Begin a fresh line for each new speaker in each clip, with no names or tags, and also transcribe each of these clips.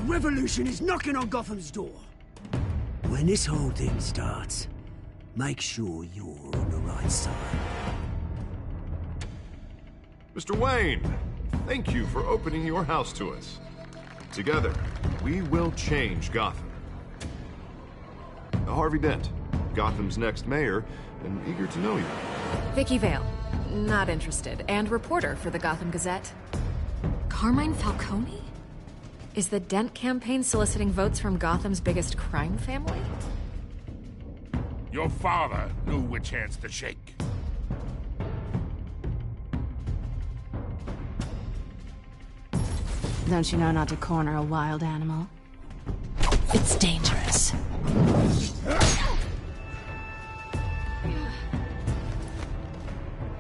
revolution is knocking on Gotham's door. When this whole thing starts, make sure you're on the right side.
Mr. Wayne, thank you for opening your house to us. Together, we will change Gotham. Harvey Dent, Gotham's next mayor, and eager to know you.
Vicky Vale, not interested, and reporter for the Gotham Gazette. Carmine Falcone? Is the Dent campaign soliciting votes from Gotham's biggest crime family?
Your father knew which hands to shake.
Don't you know not to corner a wild animal? It's dangerous.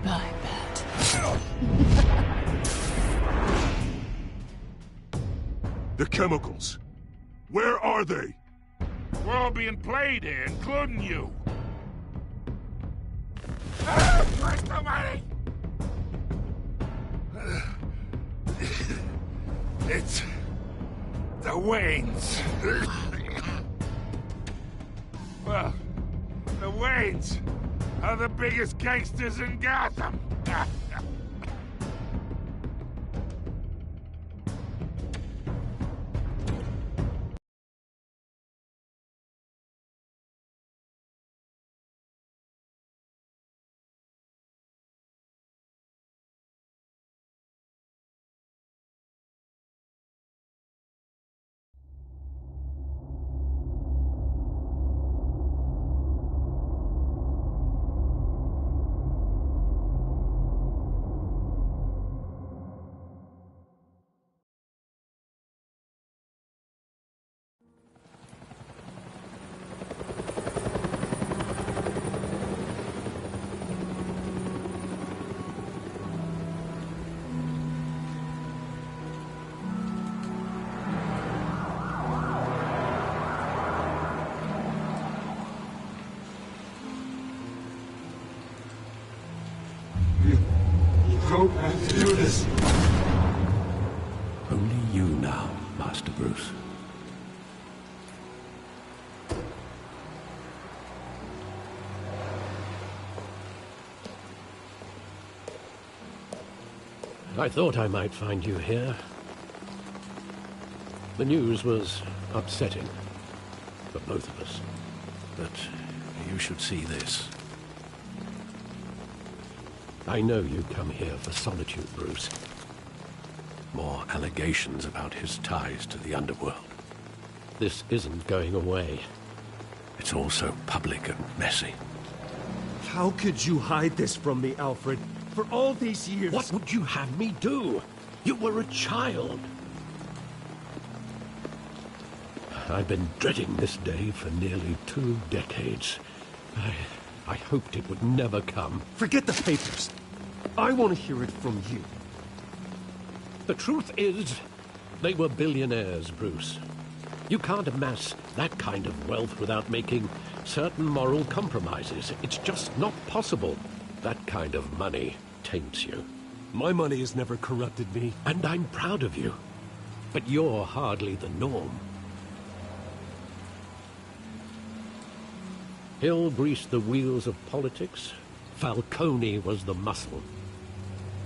I bet.
The chemicals. Where are they? We're all being played here, including you. Where's the money? It's the Waynes. Well, the Waynes are the biggest gangsters in Gotham.
Don't have to do this.
Only you now, Master Bruce. I thought I might find you here. The news was upsetting for both of us. But you should see this. I know you come here for solitude, Bruce. More allegations about his ties to the underworld. This isn't going away. It's all so public and messy.
How could you hide this from me, Alfred? For all these years...
What would you have me do? You were a child. I've been dreading this day for nearly 2 decades. I hoped it would never come.
Forget the papers. I want to hear it from you.
The truth is, they were billionaires, Bruce. You can't amass that kind of wealth without making certain moral compromises. It's just not possible. That kind of money taints you.
My money has never corrupted me.
And I'm proud of you. But you're hardly the norm. Hill greased the wheels of politics. Falcone was the muscle.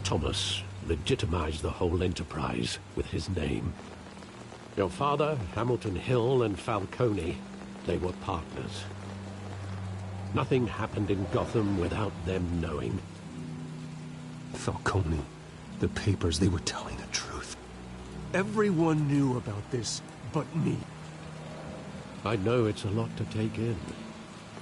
Thomas legitimized the whole enterprise with his name. Your father, Hamilton Hill, and Falcone, they were partners. Nothing happened in Gotham without them knowing.
Falcone, the papers, they were telling the truth. Everyone knew about this but me.
I know it's a lot to take in.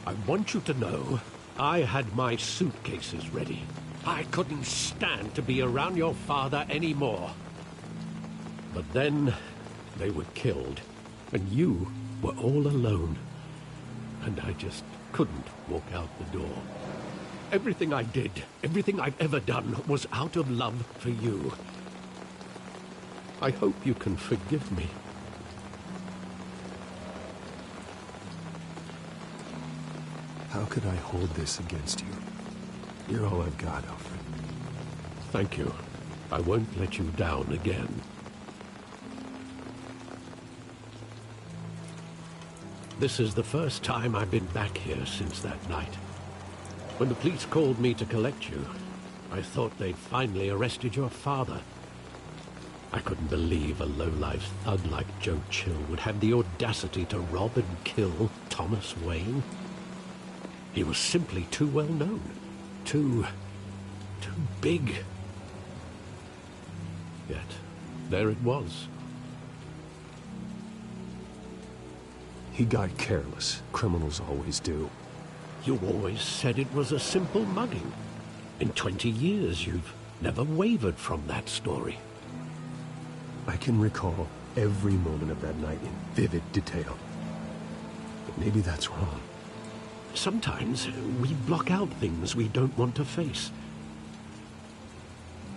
I want you to know, I had my suitcases ready. I couldn't stand to be around your father anymore. But then, they were killed, and you were all alone. And I just couldn't walk out the door. Everything I did, everything I've ever done, was out of love for you. I hope you can forgive me.
How could I hold this against you? You're all I've got, Alfred.
Thank you. I won't let you down again. This is the first time I've been back here since that night. When the police called me to collect you, I thought they'd finally arrested your father. I couldn't believe a low-life thug like Joe Chill would have the audacity to rob and kill Thomas Wayne. He was simply too well known. Too big. Yet, there it was.
He got careless. Criminals always do.
You always said it was a simple mugging. In 20 years, you've never wavered from that story.
I can recall every moment of that night in vivid detail. But maybe that's wrong.
Sometimes we block out things we don't want to face.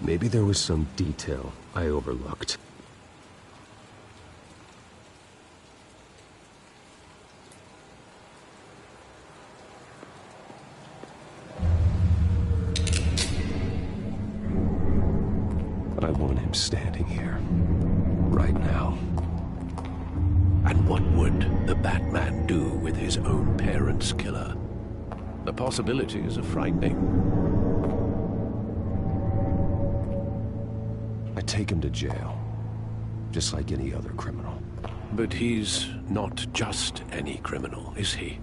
Maybe there was some detail I overlooked. I want him standing here, right now.
And what would the Batman do with his own parents' killer? The possibilities are frightening.
I take him to jail, just like any other criminal.
But he's not just any criminal, is he?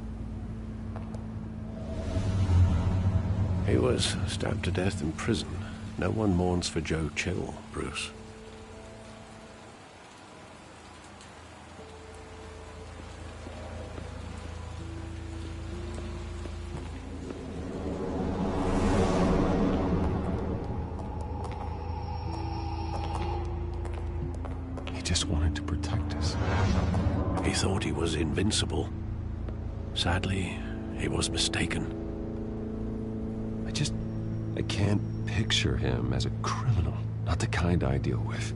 He was stabbed to death in prison. No one mourns for Joe Chill, Bruce.
He just wanted to protect us.
He thought he was invincible. Sadly, he was mistaken.
I can't picture him as a criminal. Not the kind I deal with.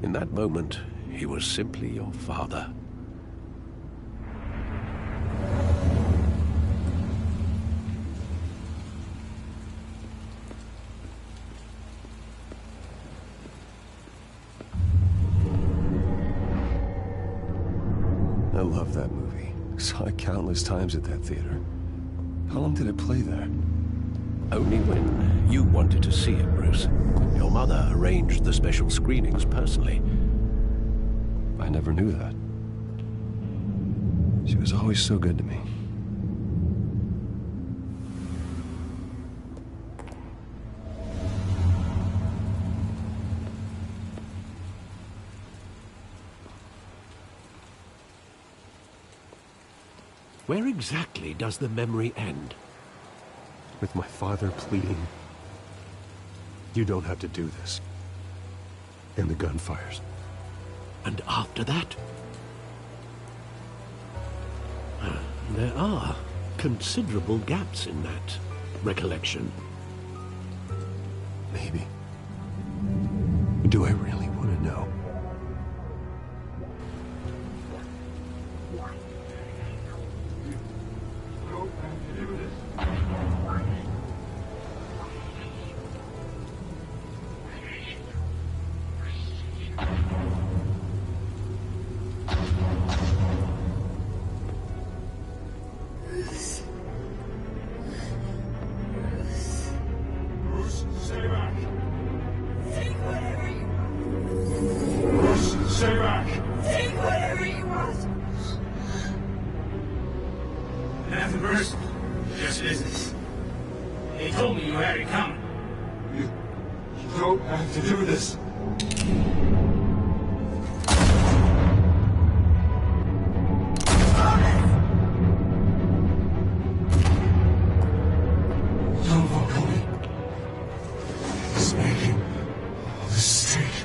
In that moment, he was simply your father.
I love that movie. Saw it countless times at that theater. How long did it play there?
Only when you wanted to see it, Bruce. Your mother arranged the special screenings personally.
I never knew that. She was always so good to me.
Where exactly does the memory end?
With my father pleading, "You don't have to do this." And the gun fires.
And after that? There are considerable gaps in that recollection.
Maybe. Do I really want to know?
Yes, it is. They told me you had it coming.
You don't have to do this. Don't walk away. It's making all this straight.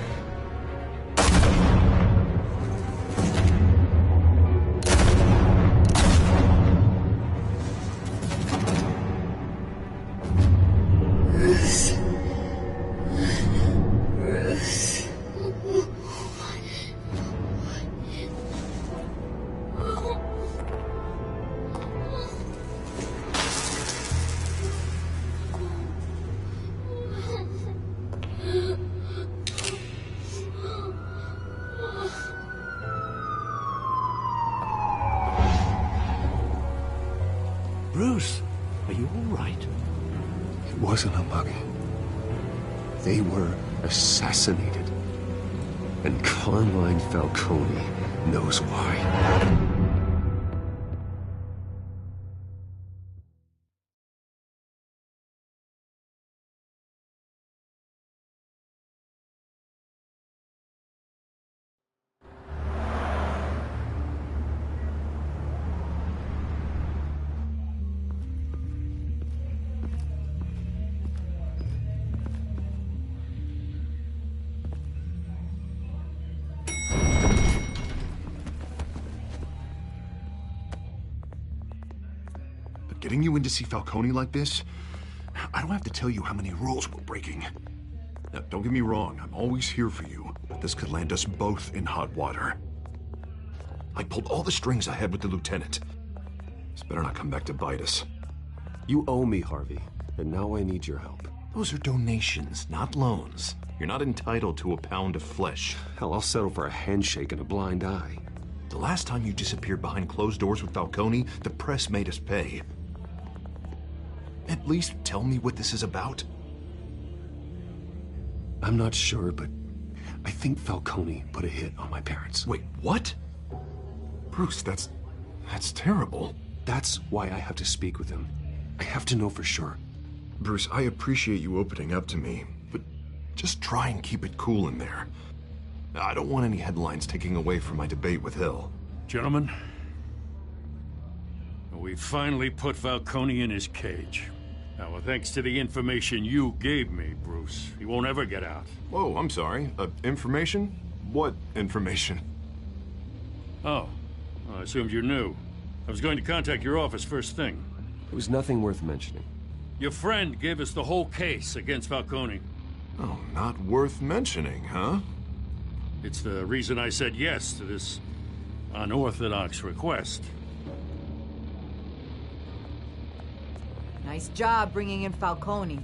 right?
It wasn't a mug. They were assassinated. And Carmine Falcone knows why.
Getting you in to see Falcone like this? I don't have to tell you how many rules we're breaking. Now, don't get me wrong, I'm always here for you, but this could land us both in hot water. I pulled all the strings I had with the lieutenant. This better not come back to bite us.
You owe me, Harvey, and now I need your help.
Those are donations, not loans. You're not entitled to a pound of flesh.
Hell, I'll settle for a handshake and a blind eye.
The last time you disappeared behind closed doors with Falcone, the press made us pay. At least tell me what this is about.
I'm not sure, but I think Falcone put a hit on my parents.
Wait, what? Bruce, that's terrible.
That's why I have to speak with him. I have to know for sure.
Bruce, I appreciate you opening up to me, but just try and keep it cool in there. I don't want any headlines taking away from my debate with Hill.
Gentlemen, we finally put Falcone in his cage. Now, thanks to the information you gave me, Bruce, he won't ever get out.
Whoa, I'm sorry. Information? What information?
Oh, I assumed you knew. I was going to contact your office first thing.
It was nothing worth mentioning.
Your friend gave us the whole case against Falcone.
Oh, not worth mentioning, huh?
It's the reason I said yes to this unorthodox request.
Nice job bringing in Falcone.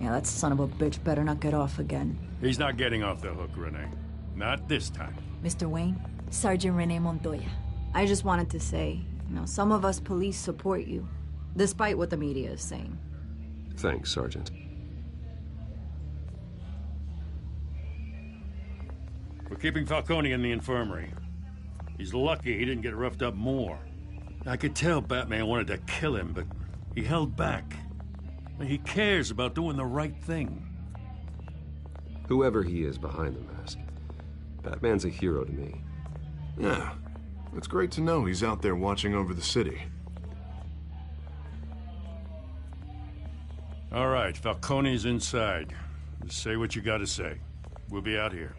Yeah, that son of a bitch better not get off again.
He's not getting off the hook, Renee. Not this time.
Mr. Wayne, Sergeant Renee Montoya. I just wanted to say, some of us police support you, despite what the media is saying.
Thanks, Sergeant.
We're keeping Falcone in the infirmary. He's lucky he didn't get roughed up more. I could tell Batman wanted to kill him, but he held back. He cares about doing the right thing.
Whoever he is behind the mask, Batman's a hero to me.
Yeah, it's great to know he's out there watching over the city.
All right, Falcone's inside. Just say what you gotta say. We'll be out here.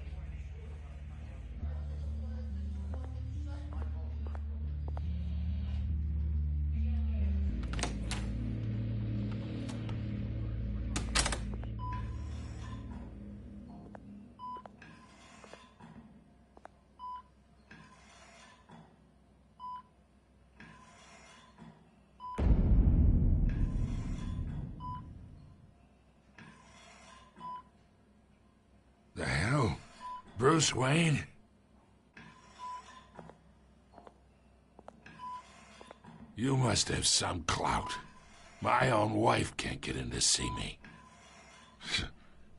The hell? Bruce Wayne? You must have some clout. My own wife can't get in to see me.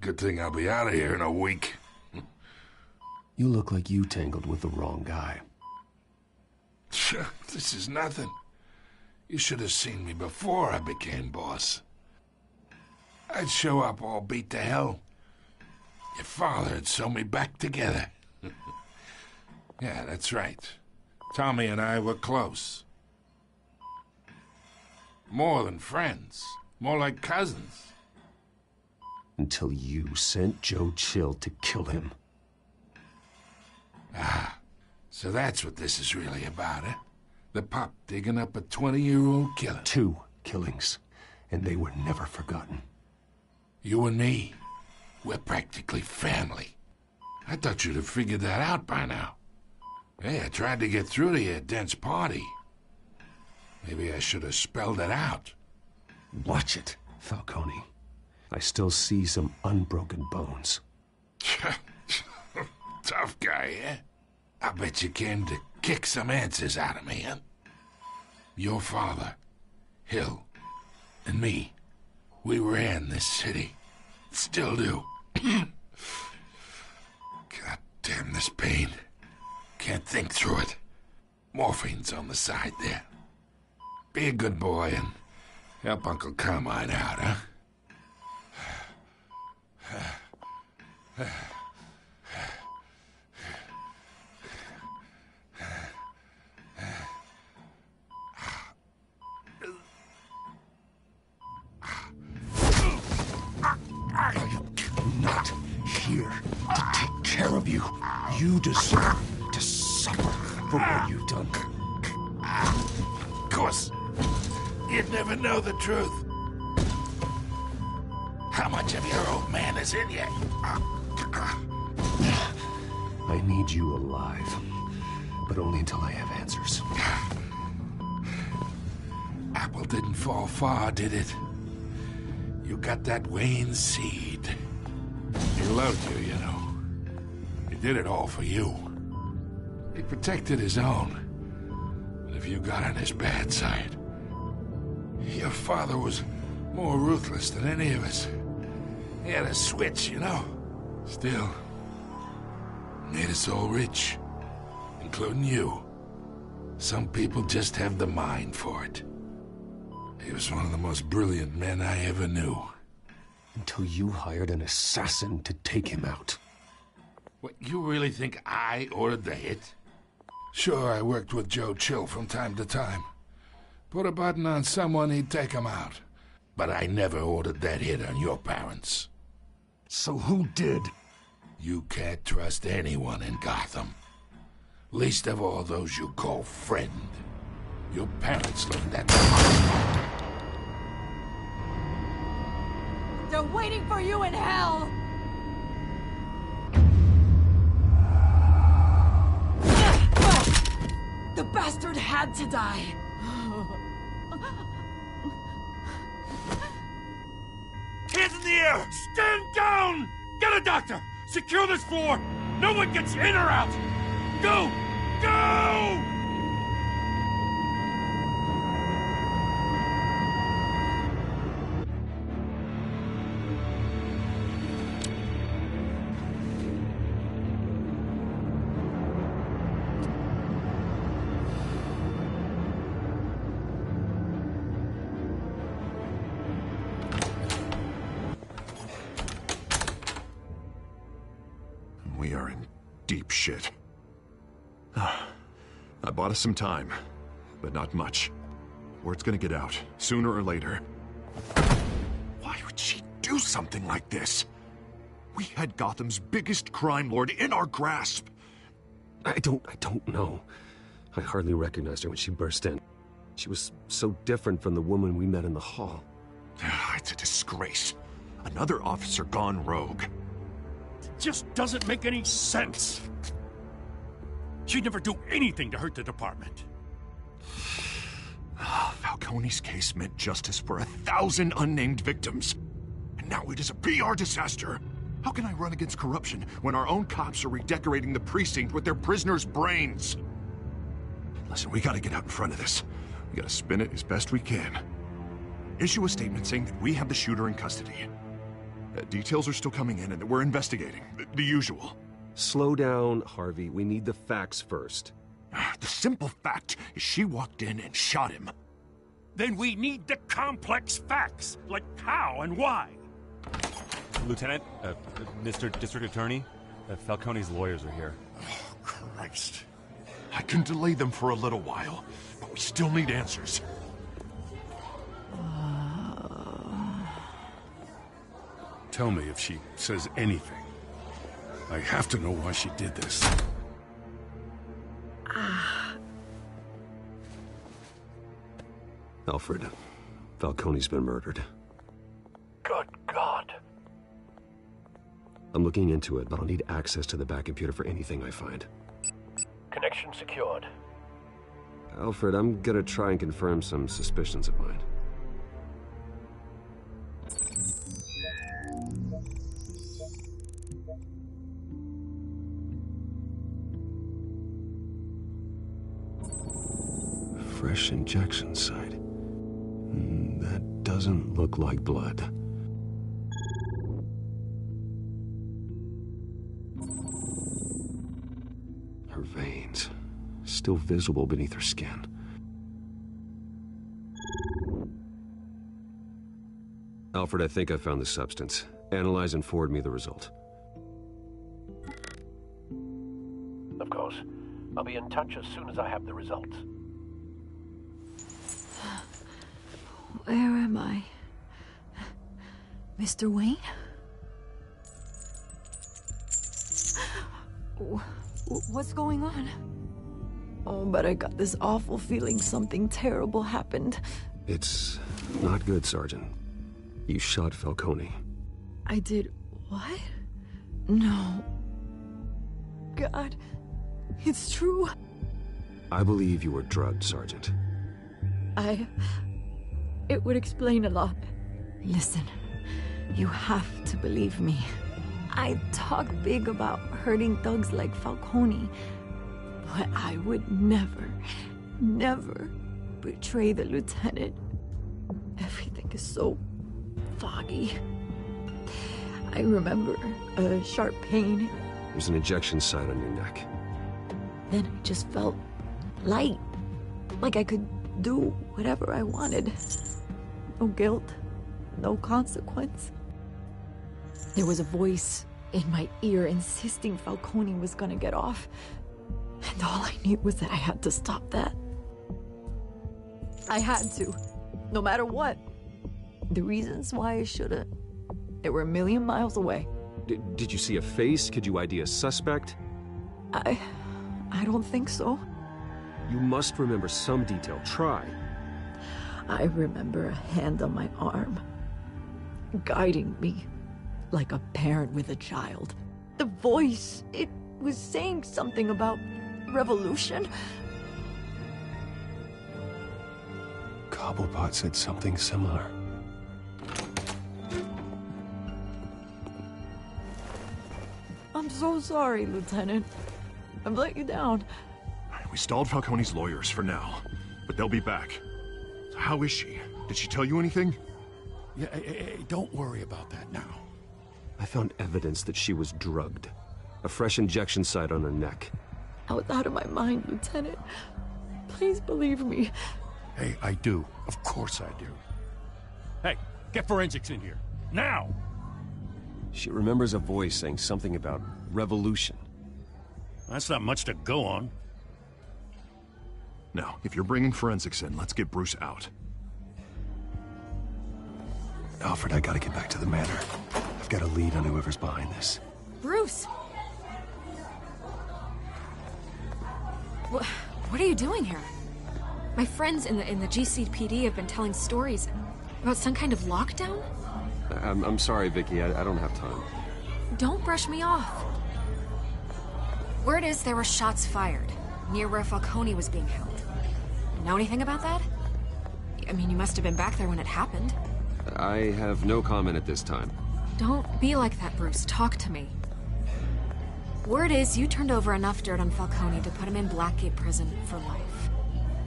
Good thing I'll be out of here in a week.
You look like you tangled with the wrong guy.
This is nothing. You should have seen me before I became boss. I'd show up all beat to hell. Your father had sew me back together. Yeah, that's right. Tommy and I were close. More than friends. More like cousins.
Until you sent Joe Chill to kill him.
Ah, so that's what this is really about, eh? The pup digging up a 20-year-old killer.
2 killings, and they were never forgotten.
You and me, we're practically family. I thought you'd have figured that out by now. Hey, I tried to get through to your dense party. Maybe I should have spelled it out.
Watch it, Falcone. I still see some unbroken bones.
Tough guy, eh? I bet you came to kick some answers out of me, huh? Your father, Hill, and me, we ran this city. Still do. God damn this pain. Can't think through it. Morphine's on the side there. Be a good boy and help Uncle Carmine out, huh?
I'm not here to take care of you. You deserve to suffer for what you've done.
Of course, you'd never know the truth. How much of your old man is in you?
I need you alive, but only until I have answers.
Apple didn't fall far, did it? You got that Wayne seed. He loved you, you know. He did it all for you. He protected his own. But if you got on his bad side, your father was more ruthless than any of us. He had a switch, you know. Still, made us all rich, including you. Some people just have the mind for it. He was one of the most brilliant men I ever knew.
Until you hired an assassin to take him out.
What, you really think I ordered the hit? Sure, I worked with Joe Chill from time to time. Put a button on someone, he'd take him out. But I never ordered that hit on your parents.
So who did?
You can't trust anyone in Gotham. Least of all those you call friend. Your parents learned that.
They're waiting for you in hell! The bastard had to die!
Hands in the air! Stand down! Get a doctor! Secure this floor! No one gets in or out! Go! Go!
We are in deep shit. I bought us some time, but not much. Word's gonna get out, sooner or later. Why would she do something like this? We had Gotham's biggest crime lord in our grasp.
I don't know. I hardly recognized her when she burst in. She was so different from the woman we met in the hall.
It's a disgrace. Another officer gone rogue.
Just doesn't make any sense. She'd never do anything to hurt the department.
Falcone's case meant justice for 1,000 unnamed victims. And now it is a PR disaster. How can I run against corruption when our own cops are redecorating the precinct with their prisoners' brains? Listen, we gotta get out in front of this. We gotta spin it as best we can. Issue a statement saying that we have the shooter in custody. Details are still coming in and that we're investigating. The usual.
Slow down, Harvey. We need the facts first.
The simple fact is she walked in and shot him.
Then we need the complex facts, like how and why.
Lieutenant, Mr. District Attorney, Falcone's lawyers are here.
Oh, Christ. I can delay them for a little while, but we still need answers.
Tell me if she says anything. I have to know why she did this.
Alfred, Falcone's been murdered.
Good God.
I'm looking into it, but I'll need access to the back computer for anything I find.
Connection secured.
Alfred, I'm gonna try and confirm some suspicions of mine. Fresh injection site. That
doesn't look like blood. Her veins, still visible beneath her skin. Alfred, I think I found the substance. Analyze and forward me the result.
Of course. I'll be in touch as soon as I have the results.
Where am I? Mr. Wayne? What's going on? Oh, but I got this awful feeling something terrible happened.
It's not good, Sergeant. You shot Falcone.
I did what? No. God, it's true.
I believe you were drugged, Sergeant.
It would explain a lot. Listen, you have to believe me. I talk big about hurting thugs like Falcone, but I would never, never betray the lieutenant. Everything is so foggy. I remember a sharp pain.
There's an ejection site on your neck.
Then I just felt light, like I could do whatever I wanted. No guilt, no consequence. There was a voice in my ear insisting Falcone was gonna get off. And all I knew was that I had to stop that. I had to, no matter what. The reasons why I should've, they were a million miles away.
Did you see a face? Could you ID a suspect?
I don't think so.
You must remember some detail. Try.
I remember a hand on my arm, guiding me like a parent with a child. The voice, it was saying something about revolution.
Cobblepot said something similar.
I'm so sorry, Lieutenant. I've let you down.
We stalled Falcone's lawyers for now, but they'll be back. So how is she? Did she tell you anything?
Yeah, don't worry about that now.
I found evidence that she was drugged. A fresh injection site on her neck.
I was out of my mind, Lieutenant. Please believe me.
Hey, I do. Of course I do.
Hey, get forensics in here. Now!
She remembers a voice saying something about revolution.
That's not much to go on.
Now, if you're bringing forensics in, let's get Bruce out.
Alfred, I gotta get back to the manor. I've got a lead on whoever's behind this.
Bruce! What are you doing here? My friends in the GCPD have been telling stories about some kind of lockdown?
I'm sorry, Vicky. I don't have time.
Don't brush me off. Word is there were shots fired near where Falcone was being held. Know anything about that? I mean, you must have been back there when it happened.
I have no comment at this time.
Don't be like that, Bruce. Talk to me. Word is you turned over enough dirt on Falcone to put him in Blackgate Prison for life.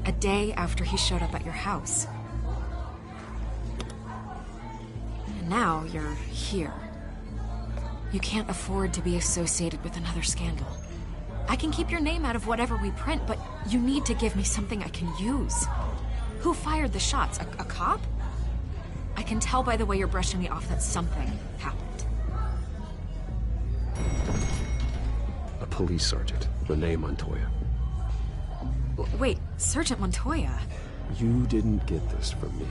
A day after he showed up at your house. And now you're here. You can't afford to be associated with another scandal. I can keep your name out of whatever we print, but you need to give me something I can use. Who fired the shots? A cop? I can tell by the way you're brushing me off that something happened.
A police sergeant, Renee Montoya.
Wait, Sergeant Montoya?
You didn't get this from me.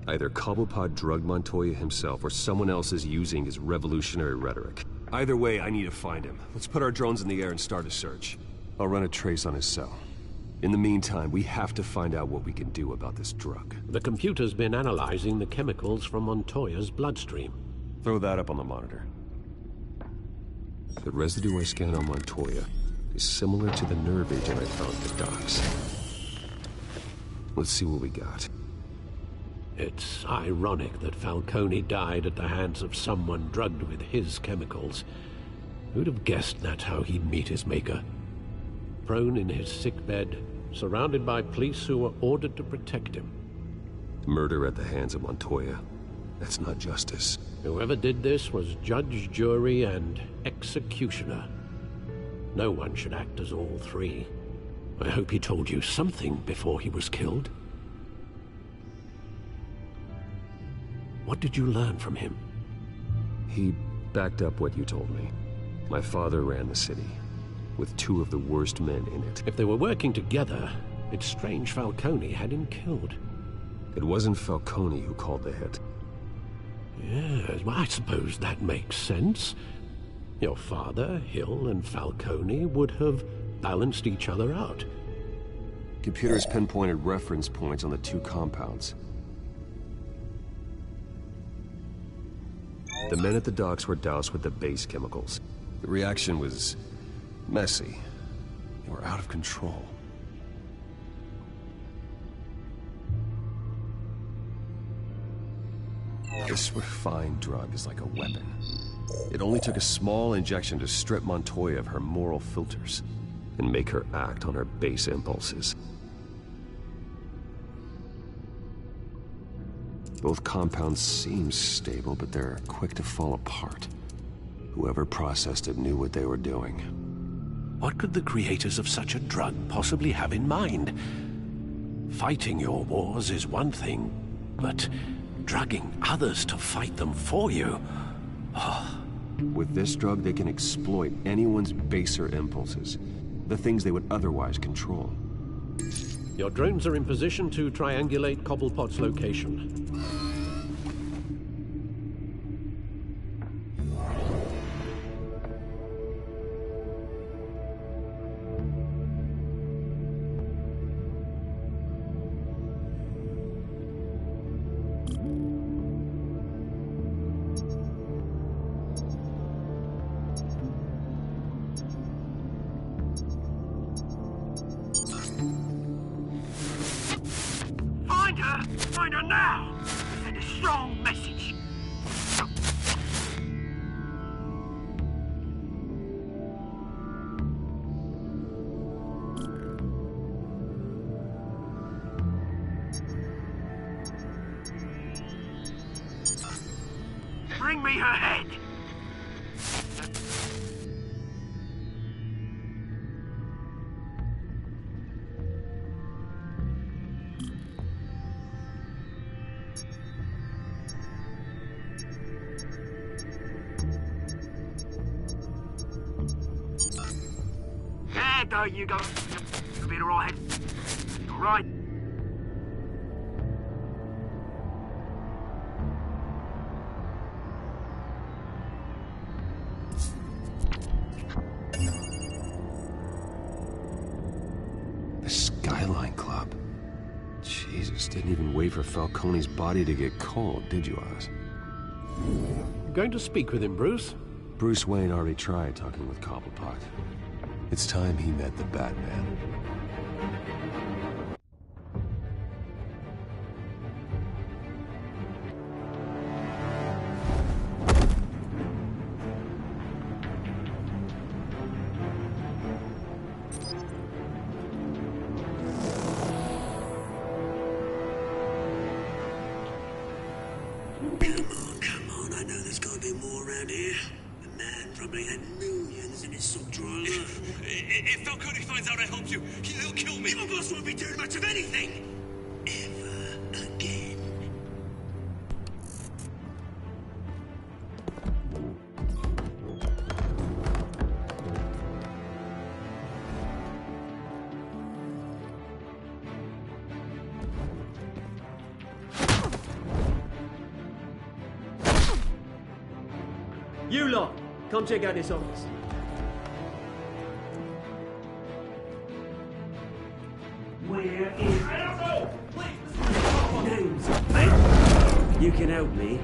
Either Cobblepot drugged Montoya himself, or someone else is using his revolutionary rhetoric.
Either way, I need to find him. Let's put our drones in the air and start a search. I'll run a trace on his cell. In the meantime, we have to find out what we can do about this drug.
The computer's been analyzing the chemicals from Montoya's bloodstream.
Throw that up on the monitor. The residue I scanned on Montoya is similar to the nerve agent I found at the docks. Let's see what we got.
It's ironic that Falcone died at the hands of someone drugged with his chemicals. Who'd have guessed that's how he'd meet his maker? Prone in his sickbed, surrounded by police who were ordered to protect him.
Murder at the hands of Montoya. That's not justice.
Whoever did this was judge, jury, and executioner. No one should act as all three. I hope he told you something before he was killed. What did you learn from him?
He backed up what you told me. My father ran the city, with two of the worst men in it.
If they were working together, it's strange Falcone had him killed.
It wasn't Falcone who called the hit.
Yes, well, I suppose that makes sense. Your father, Hill, and Falcone would have balanced each other out.
Computers pinpointed reference points on the two compounds. The men at the docks were doused with the base chemicals. The reaction was messy. They were out of control. This refined drug is like a weapon. It only took a small injection to strip Montoya of her moral filters and make her act on her base impulses. Both compounds seem stable, but they're quick to fall apart. Whoever processed it knew what they were doing.
What could the creators of such a drug possibly have in mind? Fighting your wars is one thing, but drugging others to fight them for you? Oh.
With this drug, they can exploit anyone's baser impulses, the things they would otherwise control.
Your drones are in position to triangulate Cobblepot's location.
Find her now! Send a strong message. Bring me her head! There you go. You'll be all right. All right.
The Skyline Club. Jesus, didn't even wait for Falcone's body to get cold, did you, Oz?
You're going to speak with him, Bruce?
Bruce Wayne already tried talking with Cobblepot. It's time he met the Batman.
Come on, I know there's gotta be more around here. The man probably had millions in his soft drawer.
If Falcone finds out I helped you, he'll kill me.
Your boss won't be doing much of anything. Ever again.
You lot,
Come check out this office. Where is... I don't know! Names. You can help me.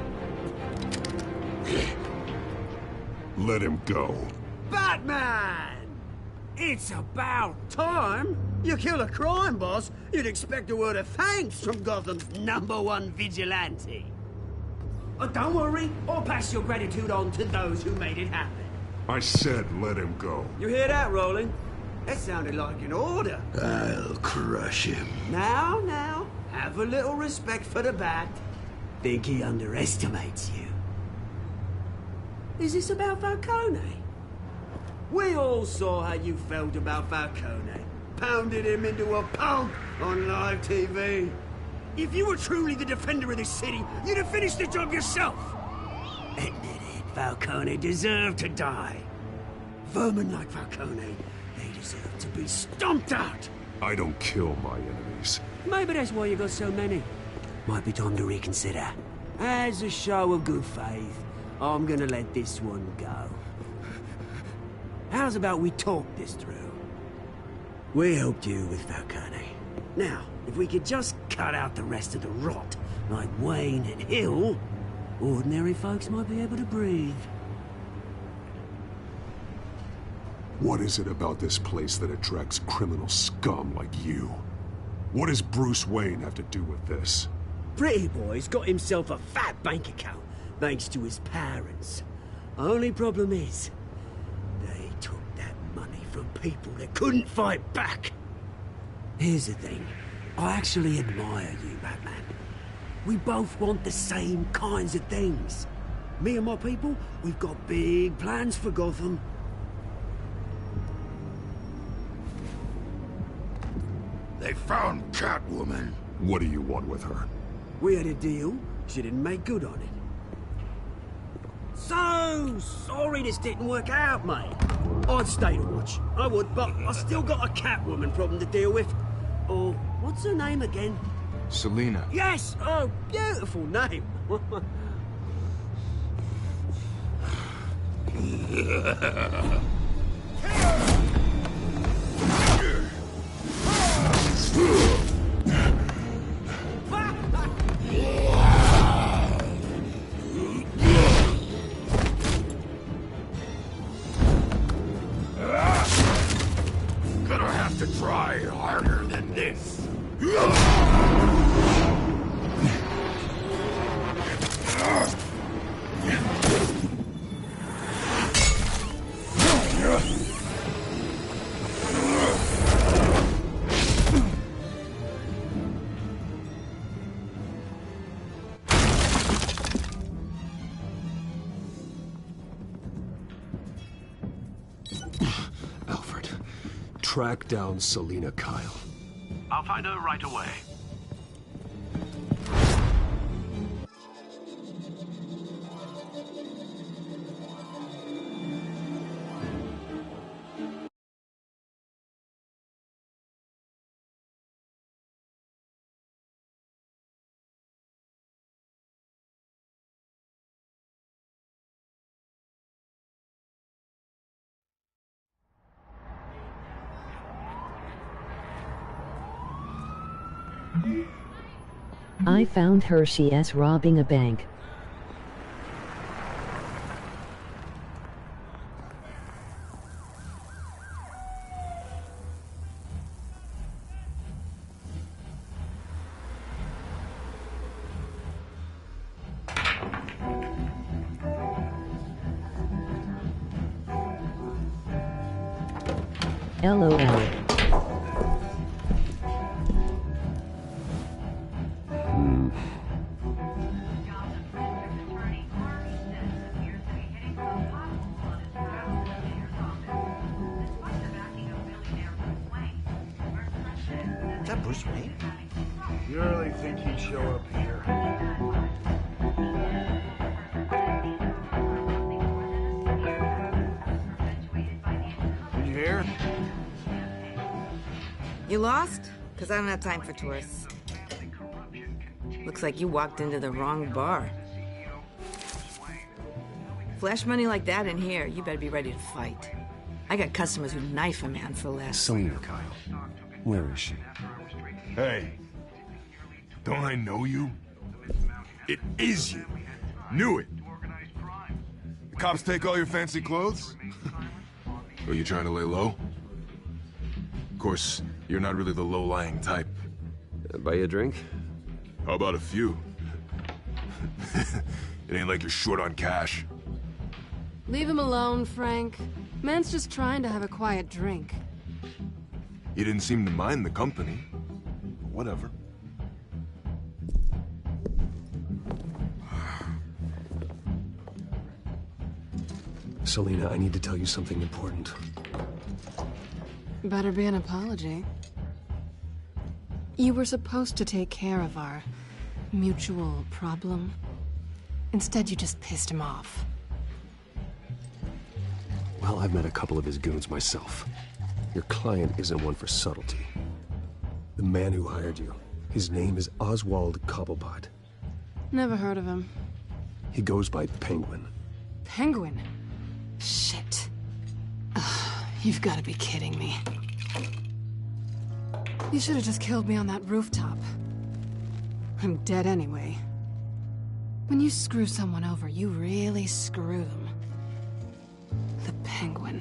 Let him go.
Batman! It's about time. You kill a crime boss, you'd expect a word of thanks from Gotham's #1 vigilante. Oh, don't worry, I'll pass your gratitude on to those who made it happen.
I said let him go.
You hear that, Roland? That sounded like an order.
I'll crush him.
Now, have a little respect for the Bat. Think he underestimates you. Is this about Falcone? We all saw how you felt about Falcone. Pounded him into a pulp on live TV. If you were truly the defender of this city, you'd have finished the job yourself. Admit it, Falcone deserved to die. Vermin like Falcone, they deserve to be stomped out.
I don't kill my enemies.
Maybe that's why you got so many. Might be time to reconsider. As a show of good faith, I'm gonna let this one go. How's about we talk this through? We helped you with Falcone. Now, if we could just cut out the rest of the rot, like Wayne and Hill, ordinary folks might be able to breathe.
What is it about this place that attracts criminal scum like you? What does Bruce Wayne have to do with this?
Pretty Boy's got himself a fat bank account, thanks to his parents. Only problem is, they took that money from people that couldn't fight back. Here's the thing. I actually admire you, Batman. We both want the same kinds of things. Me and my people, we've got big plans for Gotham.
They found Catwoman.
What do you want with her?
We had a deal. She didn't make good on it. So sorry this didn't work out, mate. I'd stay to watch. I would, but I still got a Catwoman problem to deal with. Oh, what's her name again?
Selina.
Yes! Oh, beautiful name.
Gonna have to try harder than this.
Alfred, track down Selina Kyle.
I'll find her right away.
I found Hershey S. robbing a bank. LOL.
Is that Bruce Wayne?
You really think he'd show up here? You here?
You lost? Because I don't have time for tourists. Looks like you walked into the wrong bar. flash money like that in here, you better be ready to fight. I got customers who knife a man for less.
Selena, Kyle. Where is she?
Hey, don't I know you? It is you. Knew it. The cops take all your fancy clothes? Are you trying to lay low? Of course, you're not really the low-lying type.
Buy you a drink?
How about a few? It ain't like you're short on cash.
Leave him alone, Frank. Man's just trying to have a quiet drink.
You didn't seem to mind the company. Whatever.
Selena, I need to tell you something important.
Better be an apology. You were supposed to take care of our mutual problem. Instead, you just pissed him off.
Well, I've met a couple of his goons myself. Your client isn't one for subtlety. The man who hired you, his name is Oswald Cobblepot.
Never heard of him.
He goes by Penguin.
Penguin? Shit. Ugh, you've got to be kidding me. You should have just killed me on that rooftop. I'm dead anyway. When you screw someone over, you really screw them. The Penguin.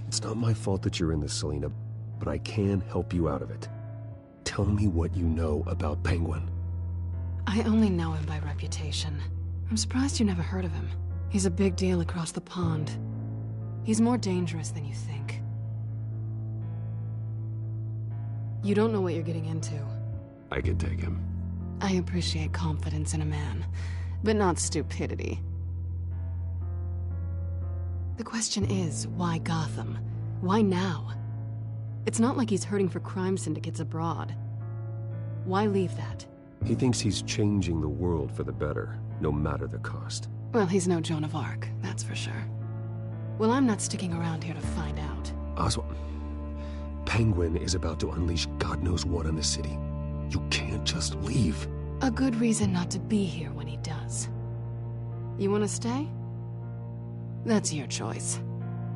It's not my fault that you're in this, Selena, but I can help you out of it. Tell me what you know about Penguin.
I only know him by reputation. I'm surprised you never heard of him. He's a big deal across the pond. He's more dangerous than you think. You don't know what you're getting into.
I can take him.
I appreciate confidence in a man, but not stupidity. The question is, why Gotham? Why now? It's not like he's hurting for crime syndicates abroad. Why leave that?
He thinks he's changing the world for the better, no matter the cost.
Well, he's no Joan of Arc, that's for sure. Well, I'm not sticking around here to find out.
Oswald, Penguin is about to unleash God knows what on the city. You can't just leave.
A good reason not to be here when he does. You want to stay? That's your choice.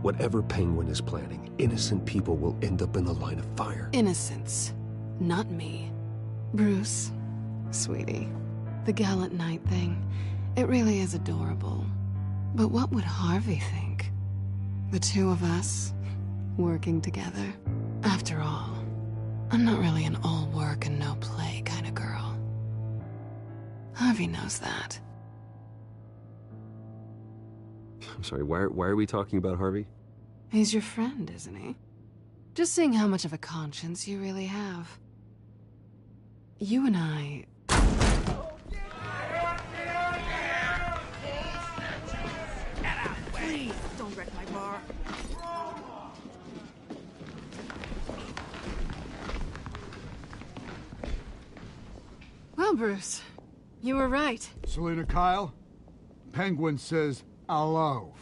Whatever Penguin is planning, innocent people will end up in the line of fire.
Innocence, not me. Bruce, sweetie, the gallant knight thing, it really is adorable. But what would Harvey think? The two of us, working together? After all, I'm not really an all work and no play kind of girl. Harvey knows that.
I'm sorry, why are we talking about Harvey?
He's your friend, isn't he? Just seeing how much of a conscience you really have. You and I...
Please, don't wreck my bar.
Well, Bruce, you were right.
Selena Kyle, Penguin says hello.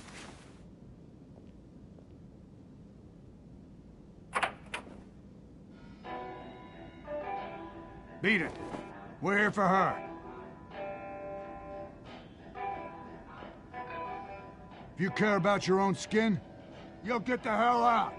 Beat it. We're here for her. If you care about your own skin, you'll get the hell out.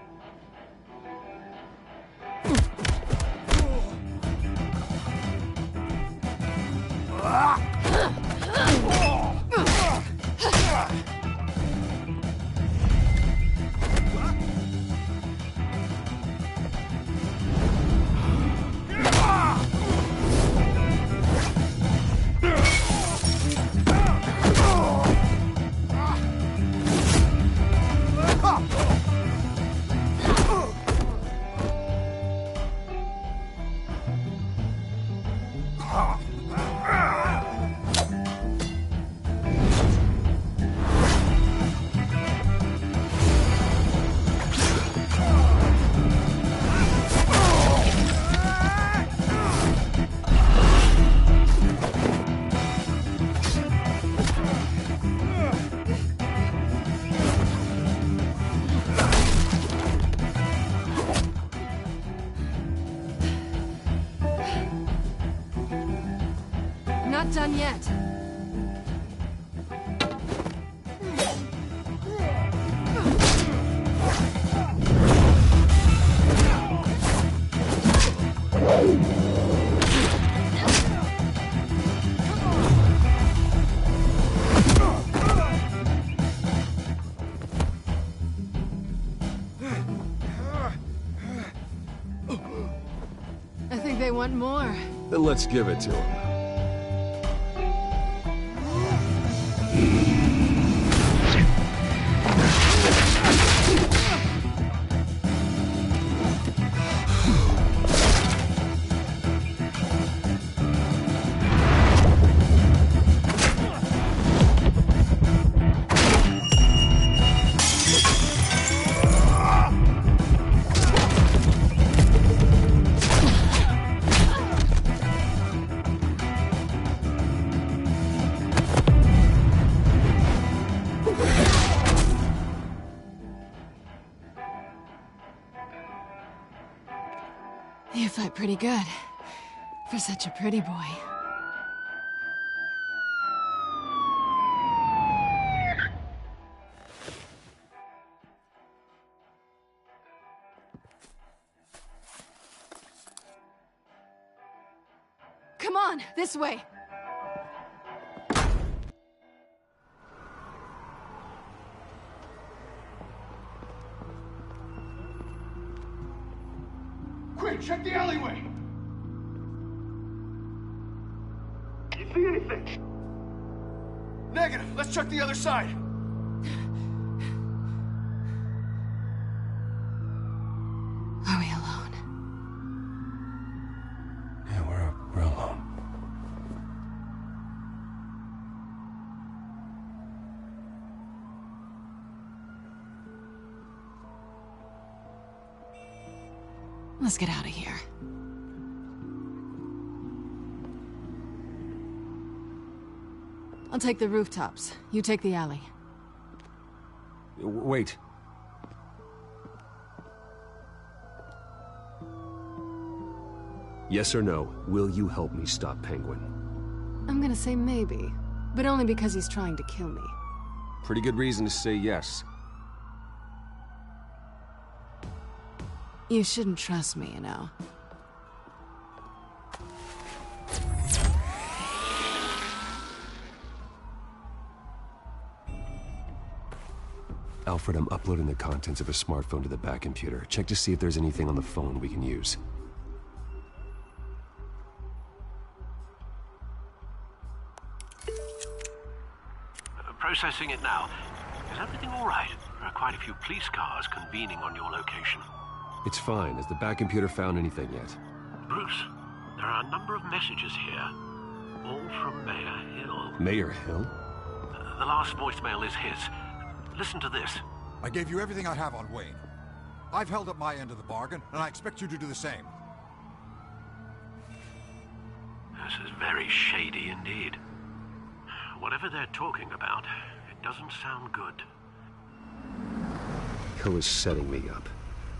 Not done yet.
let's give it to him.
You fight pretty good. For such a pretty boy. Come on, this way.
Quick, check the alleyway!
You see anything?
Negative. Let's check the other side.
Are we alone?
Yeah, we're alone.
Let's get out of here. I'll take the rooftops. You take the alley.
Wait. Yes or no, will you help me stop Penguin?
I'm gonna say maybe, but only because he's trying to kill me.
Pretty good reason to say yes.
You shouldn't trust me, you know.
Alfred, I'm uploading the contents of a smartphone to the back computer. Check to see if there's anything on the phone we can use.
Processing it now. Is everything all right? There are quite a few police cars convening on your location.
It's fine. Has the back computer found anything yet?
Bruce, there are a number of messages here. All from Mayor Hill.
Mayor Hill?
The last voicemail is his. Listen to this.
I gave you everything I have on Wayne. I've held up my end of the bargain, and I expect you to do the same.
This is very shady indeed. Whatever they're talking about, it doesn't sound good.
Hill is setting me up.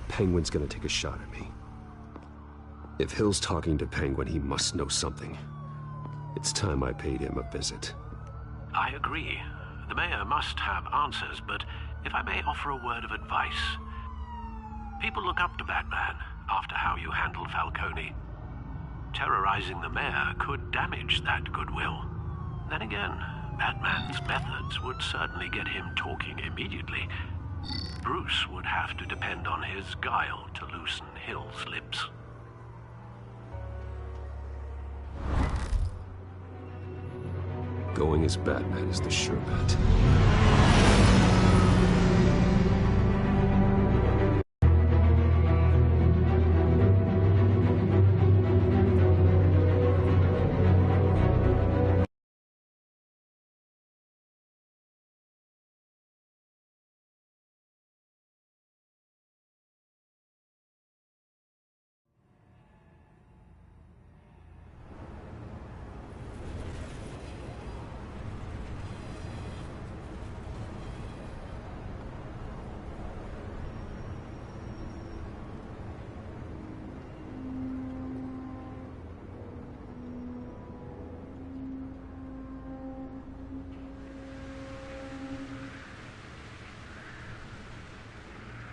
Penguin's gonna take a shot at me. If Hill's talking to Penguin, he must know something. It's time I paid him a visit.
I agree. The mayor must have answers, but if I may offer a word of advice. People look up to Batman after how you handled Falcone. Terrorizing the mayor could damage that goodwill. Then again, Batman's methods would certainly get him talking immediately. Bruce would have to depend on his guile to loosen Hill's lips.
Going as Batman is the sure bet.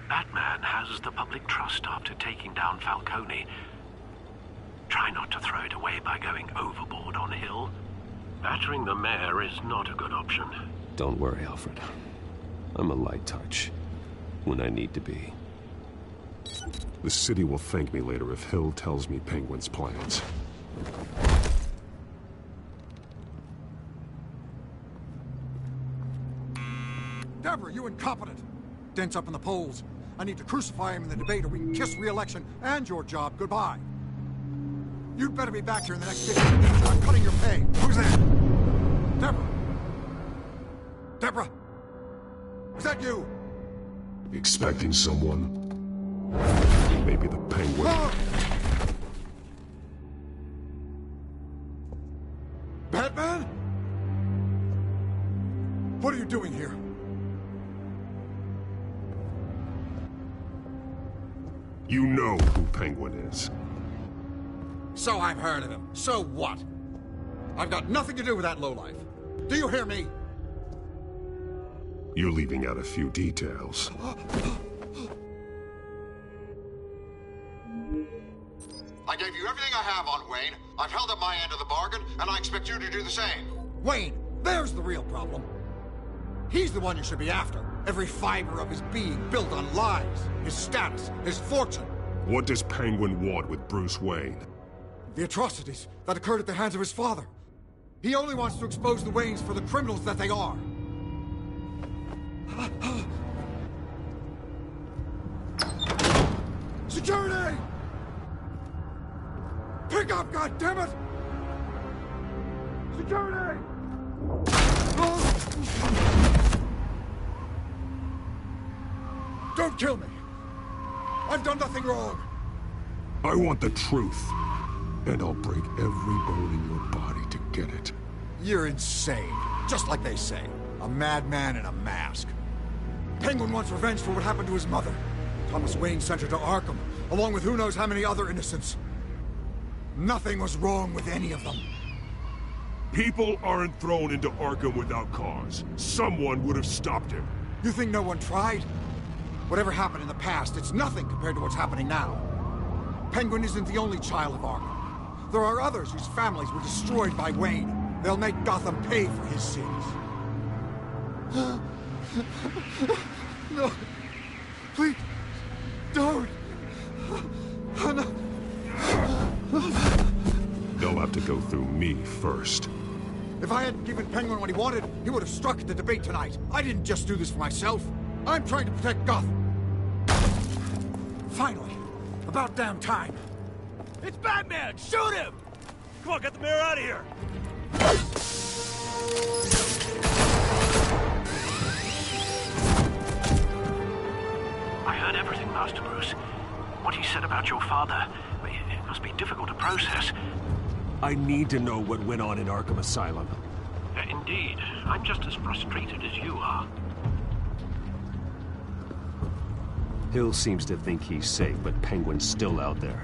Batman has the public trust after taking down Falcone. Try not to throw it away by going overboard on Hill. Battering the mayor is not a good option.
Don't worry, Alfred. I'm a light touch. When I need to be.
The city will thank me later if Hill tells me Penguin's plans.
Deborah, you incompetent! Dents up in the polls. I need to crucify him in the debate or we can kiss re-election and your job goodbye. You'd better be back here in the next 15 minutes or I'm cutting your pay. Who's there? Deborah! Deborah! Is that you?
Expecting someone? Maybe the Penguin.
Ah! Batman? What are you doing here?
You know who Penguin is.
So I've heard of him. So what? I've got nothing to do with that lowlife. Do you hear me?
You're leaving out a few details.
I gave you everything I have on Wayne. I've held up my end of the bargain, and I expect you to do the same. Wayne, there's the real problem. He's the one you should be after. Every fiber of his being built on lies, his status, his fortune.
What does Penguin want with Bruce Wayne?
The atrocities that occurred at the hands of his father. He only wants to expose the Waynes for the criminals that they are. Security! Pick up, goddammit! Security! Don't kill me! I've done nothing wrong!
I want the truth. And I'll break every bone in your body to get it.
You're insane. Just like they say. A madman in a mask. Penguin wants revenge for what happened to his mother. Thomas Wayne sent her to Arkham, along with who knows how many other innocents. Nothing was wrong with any of them.
People aren't thrown into Arkham without cause. Someone would have stopped him.
You think no one tried? Whatever happened in the past, it's nothing compared to what's happening now. Penguin isn't the only child of Arkham. There are others whose families were destroyed by Wayne. They'll make Gotham pay for his sins. No. Please. Don't. No.
They'll have to go through me first.
If I hadn't given Penguin what he wanted, he would have struck at the debate tonight. I didn't just do this for myself. I'm trying to protect Gotham. Finally. About damn time.
It's Batman! Shoot him! Come on, get the mayor out of here!
I heard everything, Master Bruce. What he said about your father, it must be difficult to process.
I need to know what went on in Arkham Asylum.
Indeed. I'm just as frustrated as you are.
Hill seems to think he's safe, but Penguin's still out there.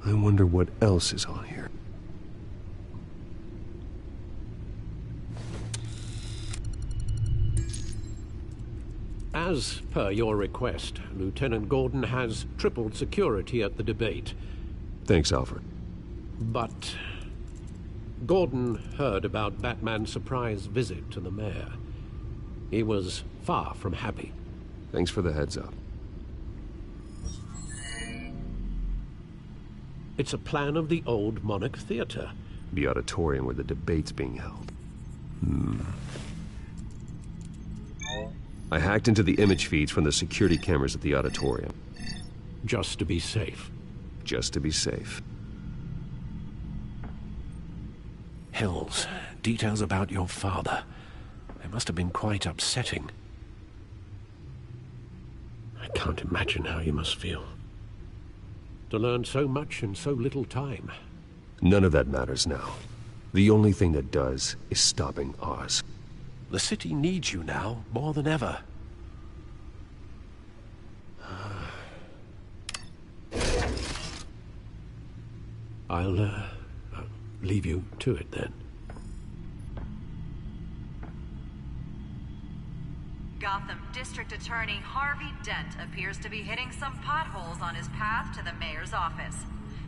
I wonder what else is on here.
As per your request, Lieutenant Gordon has tripled security at the debate.
Thanks, Alfred.
But Gordon heard about Batman's surprise visit to the mayor. He was far from happy.
Thanks for the heads up.
It's a plan of the old Monarch Theater.
The auditorium where the debate's being held. I hacked into the image feeds from the security cameras at the auditorium.
Just to be safe.
Just to be safe.
Hills, details about your father. They must have been quite upsetting. I can't imagine how you must feel. To learn so much in so little time.
None of that matters now. The only thing that does is stopping Oz.
The city needs you now, more than ever. I'll leave you to it then.
Gotham District Attorney Harvey Dent appears to be hitting some potholes on his path to the mayor's office.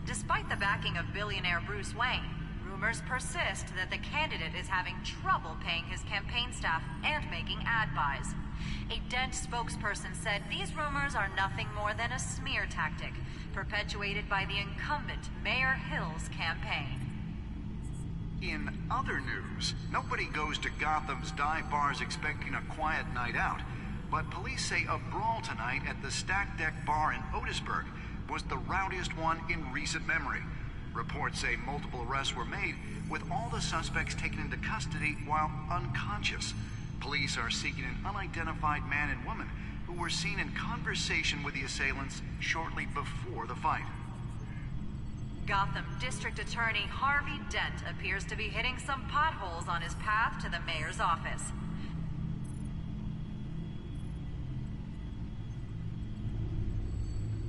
Despite the backing of billionaire Bruce Wayne, rumors persist that the candidate is having trouble paying his campaign staff and making ad buys. A Dent spokesperson said these rumors are nothing more than a smear tactic, perpetuated by the incumbent Mayor Hill's campaign.
In other news, nobody goes to Gotham's dive bars expecting a quiet night out, but police say a brawl tonight at the Stack Deck Bar in Otisburg was the rowdiest one in recent memory. Reports say multiple arrests were made, with all the suspects taken into custody while unconscious. Police are seeking an unidentified man and woman who were seen in conversation with the assailants shortly before the fight.
Gotham District Attorney Harvey Dent appears to be hitting some potholes on his path to the mayor's office.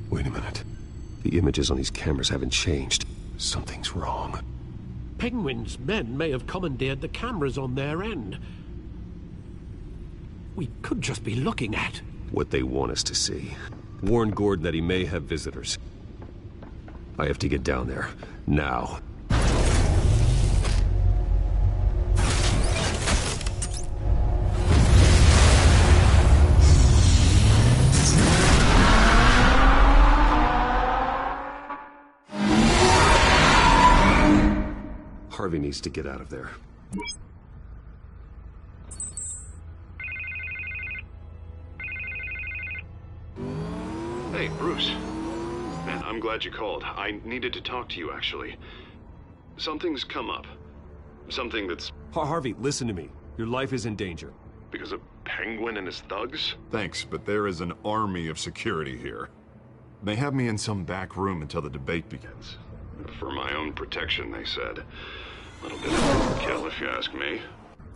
Wait a minute. The images on these cameras haven't changed. Something's wrong.
Penguin's men may have commandeered the cameras on their end. We could just be looking at
what they want us to see. Warn Gordon that he may have visitors. I have to get down there, now. Harvey needs to get out of there.
Hey, Bruce. Man, I'm glad you called. I needed to talk to you, actually. Something's come up. Something that's...
Harvey, listen to me. Your life is in danger.
Because of Penguin and his thugs? Thanks, but there is an army of security here. They have me in some back room until the debate begins. For my own protection, they said. A little bit of overkill, if you ask me.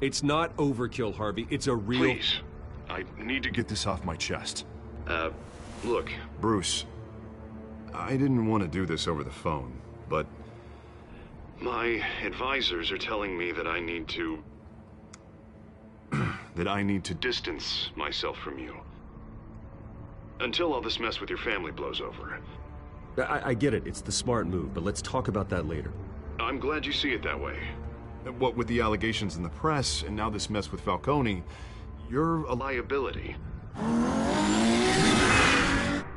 It's not overkill, Harvey. It's a real...
Please. I need to get this off my chest. Look. Bruce, I didn't want to do this over the phone, but... my advisors are telling me that I need to... that I need to distance myself from you. Until all this mess with your family blows over.
I get it. It's the smart move, but let's talk about that later.
I'm glad you see it that way. What with the allegations in the press, and now this mess with Falcone, you're a liability.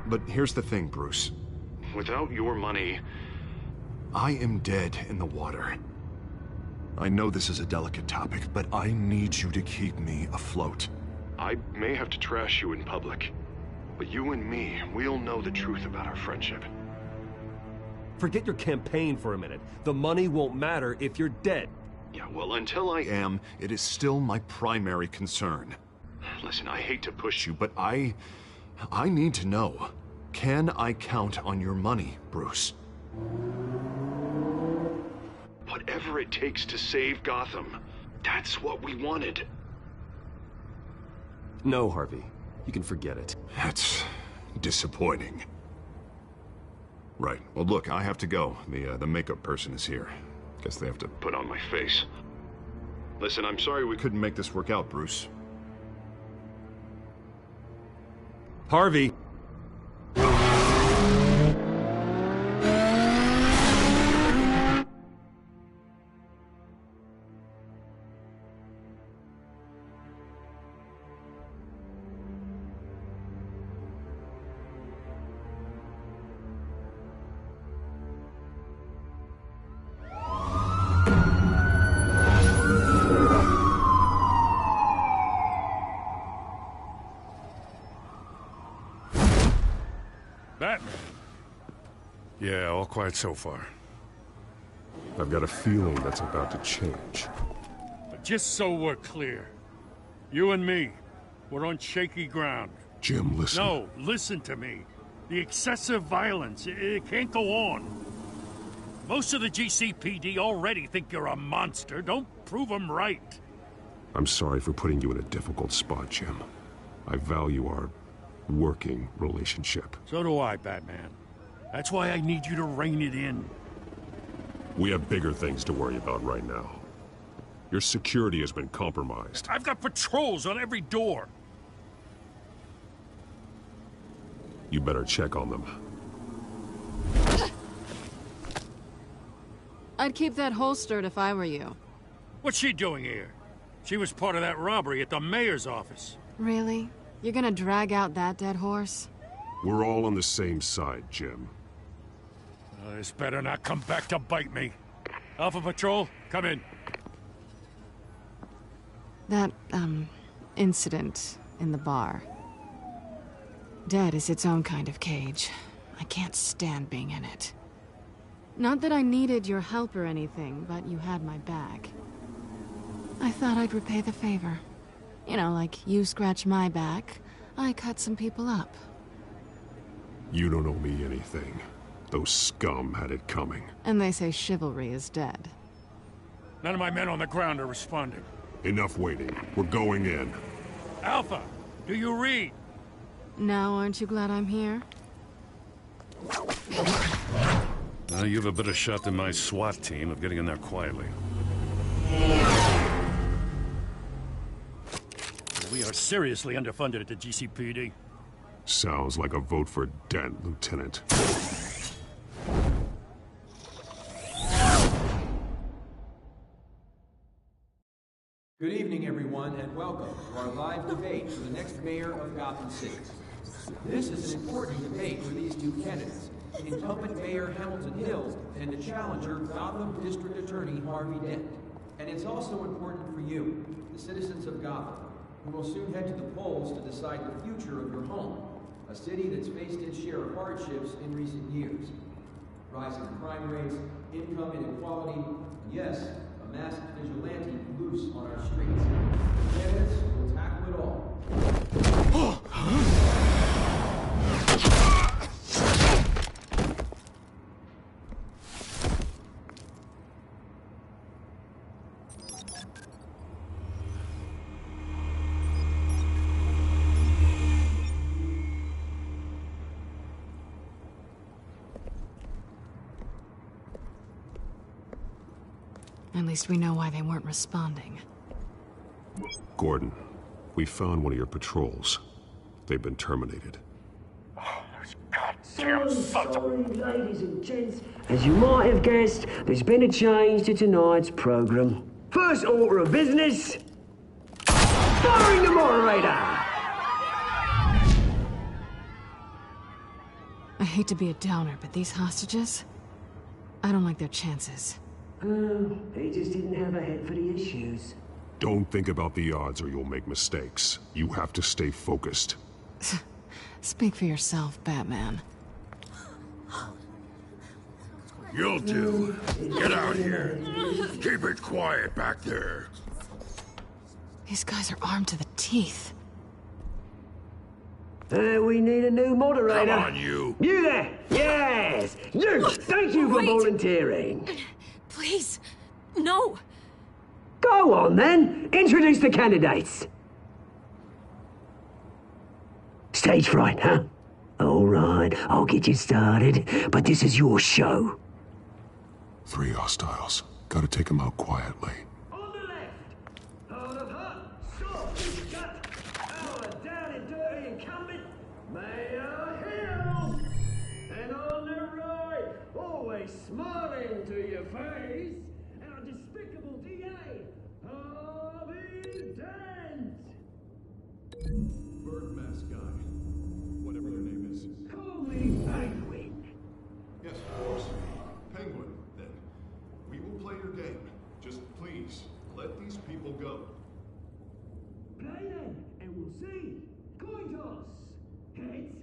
But here's the thing, Bruce. Without your money, I am dead in the water. I know this is a delicate topic, but I need you to keep me afloat. I may have to trash you in public, but you and me, we'll know the truth about our friendship.
Forget your campaign for a minute. The money won't matter if you're dead.
Yeah, well, until I am, it is still my primary concern. Listen, I hate to push you, but I need to know. Can I count on your money, Bruce? Whatever it takes to save Gotham, that's what we wanted.
No, Harvey. You can forget it.
That's disappointing. Right. Well, look, I have to go. The makeup person is here. Guess they have to put on my face. Listen, I'm sorry we couldn't make this work out, Bruce.
Harvey!
Batman. Yeah, all quiet so far.
I've got a feeling that's about to change.
But just so we're clear, you and me, we're on shaky ground.
Jim, listen.
No, listen to me. The excessive violence, it can't go on. Most of the GCPD already think you're a monster. Don't prove them right.
I'm sorry for putting you in a difficult spot, Jim. I value our working relationship.
So do I, Batman. That's why I need you to rein it in.
We have bigger things to worry about right now. Your security has been compromised.
I've got patrols on every door.
You better check on them.
I'd keep that holstered if I were you.
What's she doing here? She was part of that robbery at the mayor's office.
Really? You're gonna drag out that dead horse?
We're all on the same side, Jim.
This better not come back to bite me. Alpha Patrol, come in.
That, incident in the bar. Dead is its own kind of cage. I can't stand being in it. Not that I needed your help or anything, but you had my back. I thought I'd repay the favor. You know, like you scratch my back, I cut some people up.
You don't owe me anything. Those scum had it coming.
And they say chivalry is dead.
None of my men on the ground are responding.
Enough waiting. We're going in.
Alpha, do you read?
Now aren't you glad I'm here?
Now you have a better shot than my SWAT team of getting in there quietly. We are seriously underfunded at the GCPD.
Sounds like a vote for Dent, Lieutenant.
Good evening, everyone, and welcome to our live debate for the next mayor of Gotham City. This is an important debate for these two candidates. Incumbent Mayor Hamilton Hill and the challenger, Gotham District Attorney Harvey Dent. And it's also important for you, the citizens of Gotham, who will soon head to the polls to decide the future of your home, a city that's faced its share of hardships in recent years. Rising crime rates, income inequality, and yes, a masked vigilante loose on our streets. Candidates will tackle it all.
At least we know why they weren't responding.
Gordon, we found one of your patrols. They've been terminated.
So sorry, ladies and gents. As you might have guessed, there's been a change to tonight's program. First order of business, firing the moderator!
I hate to be a downer, but these hostages? I don't like their chances.
Oh, he just didn't have a head for the issues.
Don't think about the odds or you'll make mistakes. You have to stay focused.
Speak for yourself, Batman.
You'll do. Get out here. Keep it quiet back there.
These guys are armed to the teeth.
We need a new moderator.
Come on, you.
You there! Yes! You! Thank you for volunteering.
Please, no.
Go on, then. Introduce the candidates. Stage fright, huh? All right, I'll get you started, but this is your show.
3 hostiles. Gotta take them out quietly.
On the left, hard of hut, soft and shut, our down and dirty incumbent, Mayor Hill. And on the right, always smiling to your face, our despicable DA, Harvey Dent.
Bird mask guy. Whatever your name is.
Call me Penguin.
Yes, of course. Penguin, then. We will play your game. Just please, let these people go.
Play then, and we'll see. Coin toss. Heads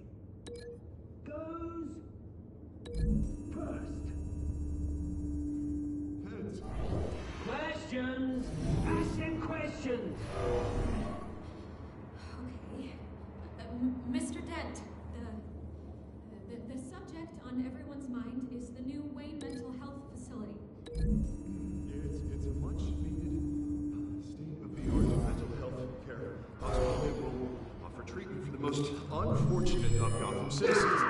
goes first.
Heads.
Questions. Ask them questions.
Okay. subject on everyone's mind is the new Wayne Mental Health Facility.
It's a much-needed state-of-the-art mental health care hospital that will offer treatment for the most unfortunate of Gotham citizens.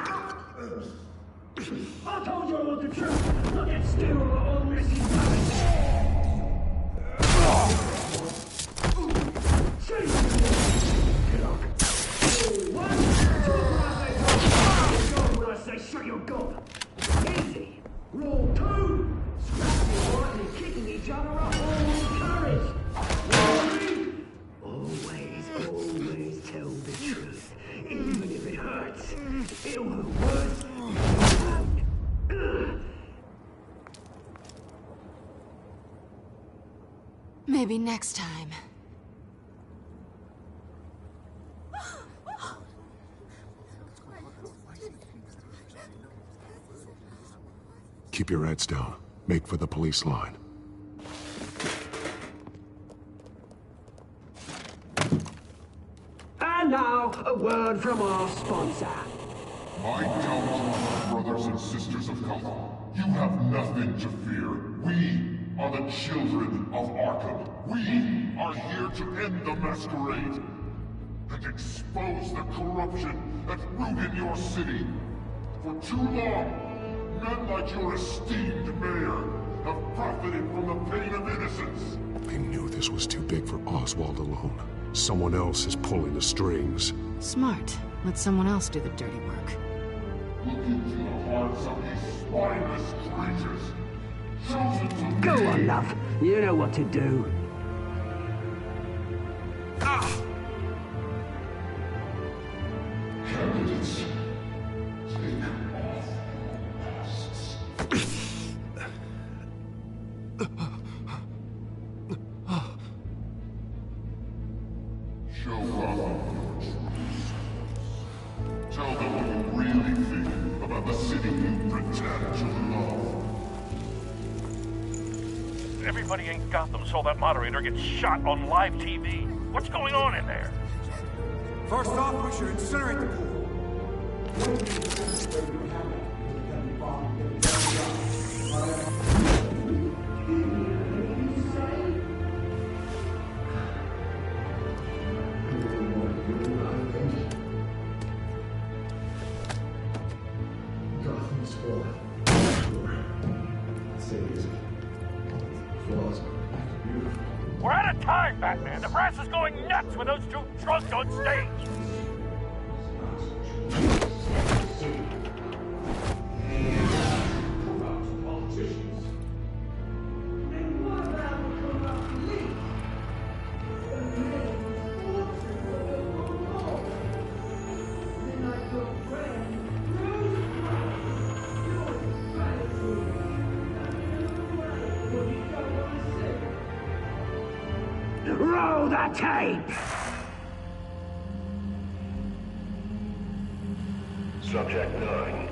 I told you all the truth! Look at Stu all missing parts! Get up! 1, 2, when I say shut your gob! Easy! Rule 2! Scrapping right and kicking each other up all courage! Rule 3! Always tell the truth, even if it hurts. It'll hurt worse.
Maybe next time.
Keep your heads down. Make for the police line.
And now, a word from our sponsor.
My talented brothers and sisters of Gotham, you have nothing to fear. We are the children of Arkham. We are here to end the masquerade and expose the corruption that rooted your city. For too long, men like your esteemed mayor have profited from the pain of innocence.
I knew this was too big for Oswald alone. Someone else is pulling the strings.
Smart. Let someone else do the dirty work.
Look into the hearts of these spineless creatures. Chosen to
Go
lead.
on, love. You know what to do.
Candidates, take off masks. Show Gotham your truth. Tell them what you really think about the city you pretend to love.
Everybody in Gotham saw that moderator get shot on live TV. What's going on in there?
First off, we should incinerate the pool.
Gotham's full. Say it easy. Flaws. Beautiful.
We're out of time, Batman. The brass is going nuts with those two drunks on stage.
Roll the tape!
Subject 9.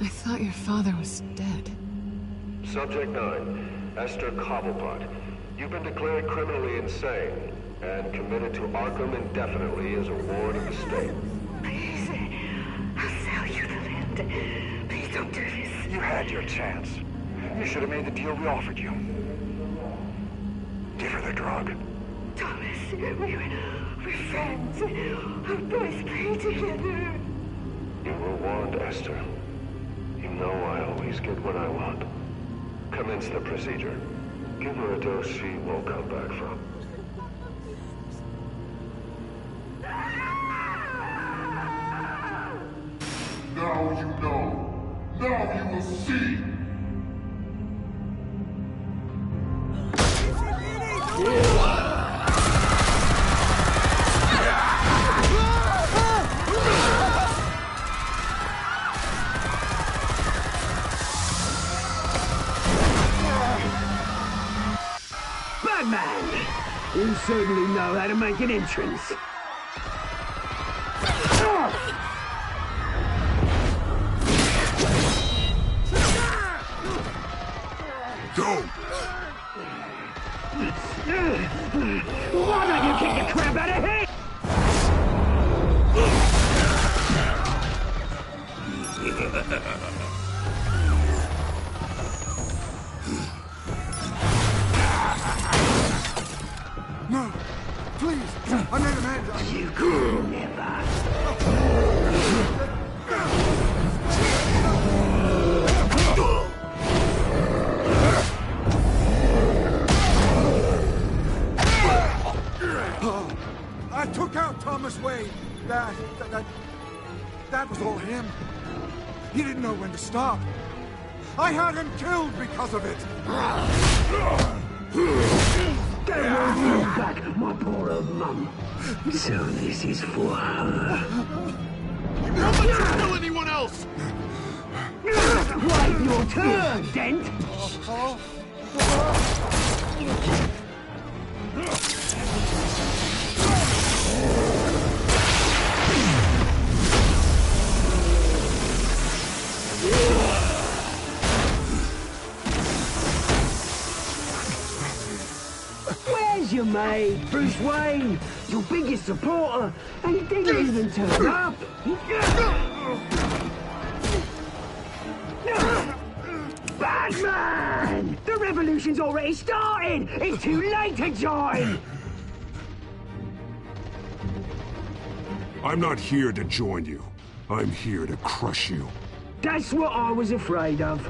I thought your father was dead.
Subject 9, Esther Cobblepot. You've been declared criminally insane and committed to Arkham indefinitely as a ward of the state.
Please, I'll sell you the land. Please don't do this.
You had your chance. You should have made the deal we offered you. Give her the drug.
Thomas, we're friends. Our boys play together.
You were warned, Esther. You know I always get what I want. Commence the procedure. Give her a dose she won't come back from.
Now you know. Now you will see.
Batman! You certainly know how to make an entrance.
Go!
Why don't you kick the crap out of him?
That was all him. He didn't know when to stop. I had him killed because of it.
Get me back, my poor old mum. So this is for her.
Don't let you kill anyone else!
Wait your turn, Dent! Where's your mate, Bruce Wayne? Your biggest supporter, and he didn't even turn up. Batman! The revolution's already started! It's too late to join!
I'm not here to join you. I'm here to crush you.
That's what I was afraid of.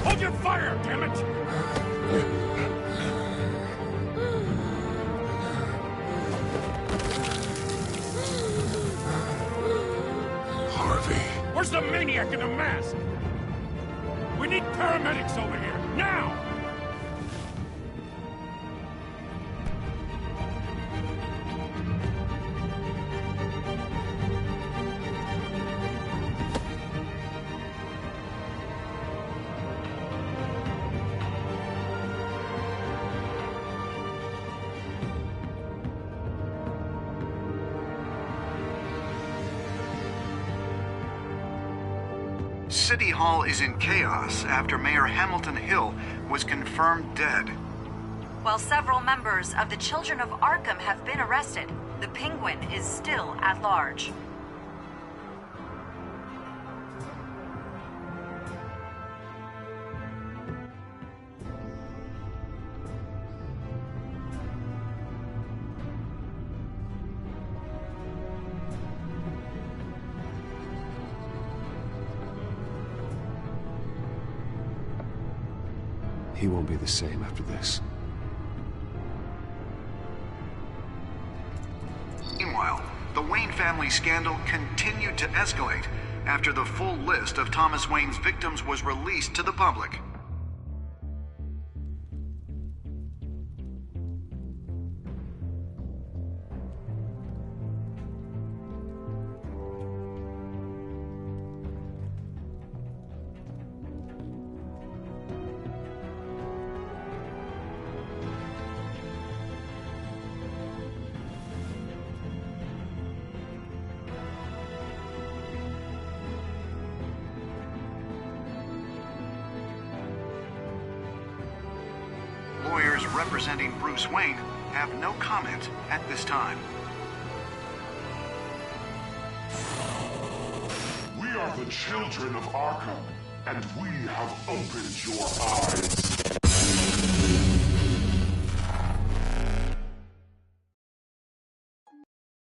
Hold your fire, damn it!
Harvey.
Where's the maniac in the mask? We need paramedics over here, now!
City Hall is in chaos after Mayor Hamilton Hill was confirmed dead.
While several members of the Children of Arkham have been arrested, the Penguin is still at large.
He won't be the same after this.
Meanwhile, the Wayne family scandal continued to escalate after the full list of Thomas Wayne's victims was released to the public. Lawyers representing Bruce Wayne have no comment at this time.
We are the children of Arkham, and we have opened your eyes.